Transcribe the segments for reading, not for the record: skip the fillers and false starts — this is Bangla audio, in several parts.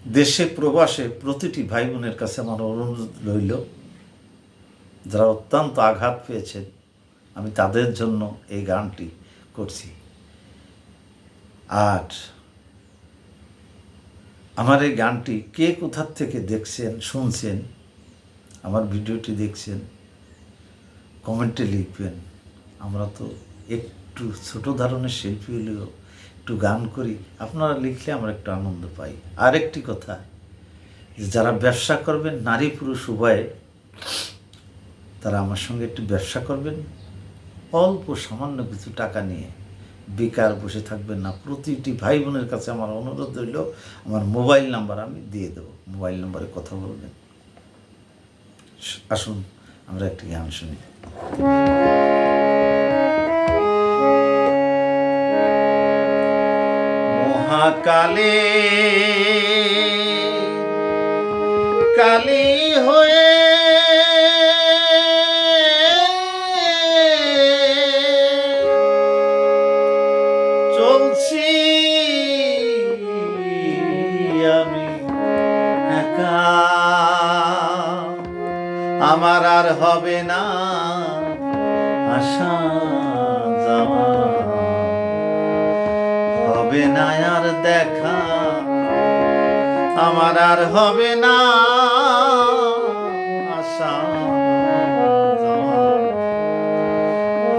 দেশে প্রবাসে প্রতিটি ভাই বোনের কাছে আমার অনুরোধ রইল, যারা অত্যন্ত আঘাত পেয়েছেন, আমি তাদের জন্য এই গানটি করছি। আর আমার এই গানটি কে কোথার থেকে দেখছেন, শুনছেন, আমার ভিডিওটি দেখছেন, কমেন্টে লিখবেন। আমরা তো একটু ছোট ধরনের শিল্পী হলেও একটু গান করি, আপনারা লিখলে আমরা একটু আনন্দ পাই। আরেকটি কথা, যারা ব্যবসা করবেন নারী পুরুষ উভয়ে, তারা আমার সঙ্গে একটু ব্যবসা করবেন, অল্প সামান্য কিছু টাকা নিয়ে বেকার বসে থাকবেন না। প্রতিটি ভাই বোনের কাছে আমার অনুরোধ রইল, আমার মোবাইল নাম্বার আমি দিয়ে দেবো, মোবাইল নাম্বারে কথা বলবেন। আসুন আমরা একটি গান শুনি। মহাকালে কালী হয়ে চলছি আমি একা, আমার আর হবে না আসা যাওয়া, হবে না আর দেখা, আমার আর হবে না আসা যাওয়া,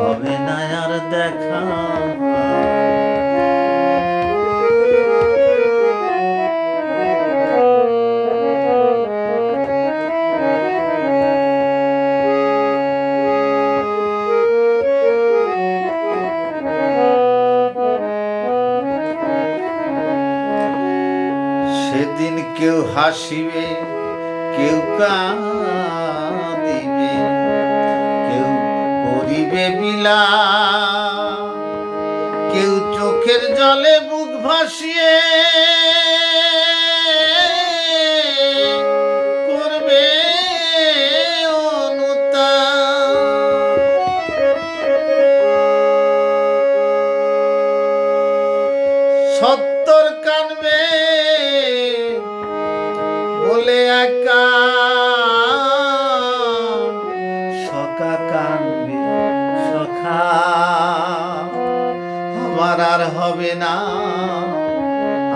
হবে না আর দেখা। সেদিন কেউ হাসিবে, কেউ কাঁদিবে, কেউ করিবে বিলাপ, কেউ চোখের জলে বুক ভাসিয়ে করবে অনুতাপ। সত্তর কানবে বলে একা, সখা কানবে সখা, আমার আর হবে না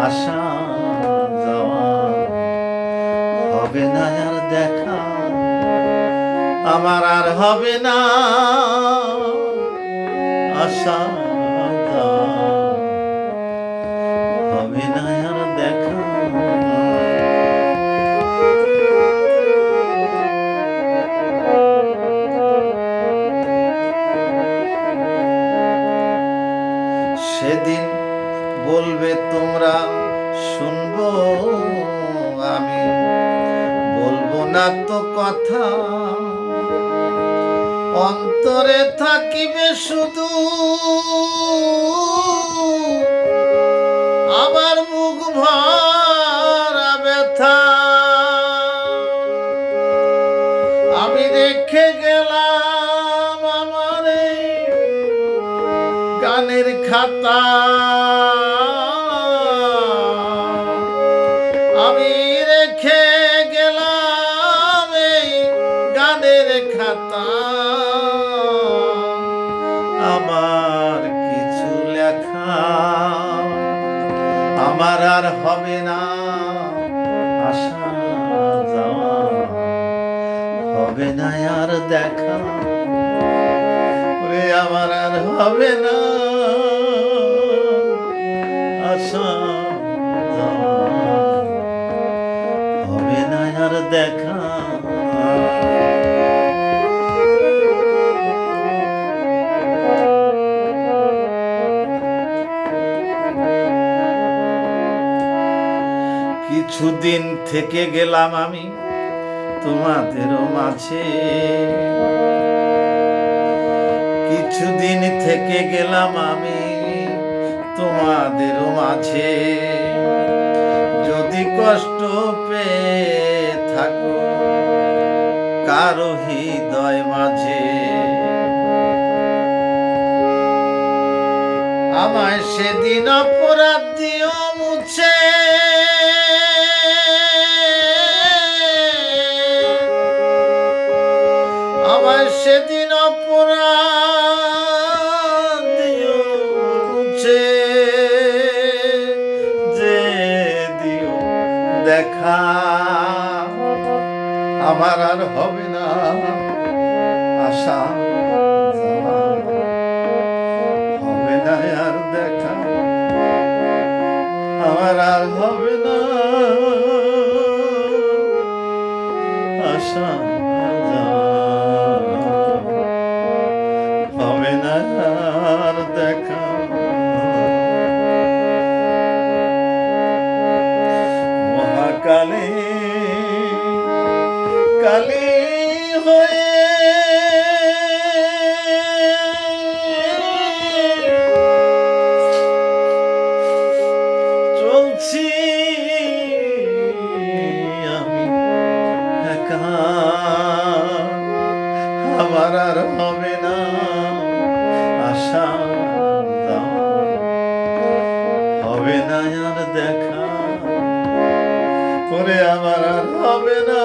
আসা যাওয়া, হবে না আর দেখা, আমার আর হবে না আসা যাওয়া, হবে না আর দেখা। সেদিন বলবে তোমরা শুনবো আমি, বলবো না তো কথা, অন্তরে থাকিবে শুধু আবার মুখ ভরা ব্যথা। আমি রেখে গেলাম আমার গানের খাতা, আমি রেখে গেলাম এই গানের খাতা, আমার কিছু লেখা, আমার আর হবে না আসা যাওয়া, হবে না আর দেখা, আমার আর হবে না আসা যাওয়া, হবে না আর দেখা। কিছুদিন থেকে গেলাম আমি তোমাদেরও মাঝে, কিছুদিন থেকে গেলাম আমি তোমাদেরও মাঝে, যদি কষ্ট পেয়ে থাকো কারো হৃদয় মাঝে, আমায় সেদিন অপরাধ দিও মুছে, দেখা আমার আর হবে না, আশা যাওয়া হবে না আর দেখা আমার আর হবে না, আশা যাওয়া হবে না আর দেখা। মহাকালে কালী হয়ে চলছি আমি একা, আমার আর হবে না আশা যাওয়া হবে না আর দেখা, পরে আমার আর হবে না।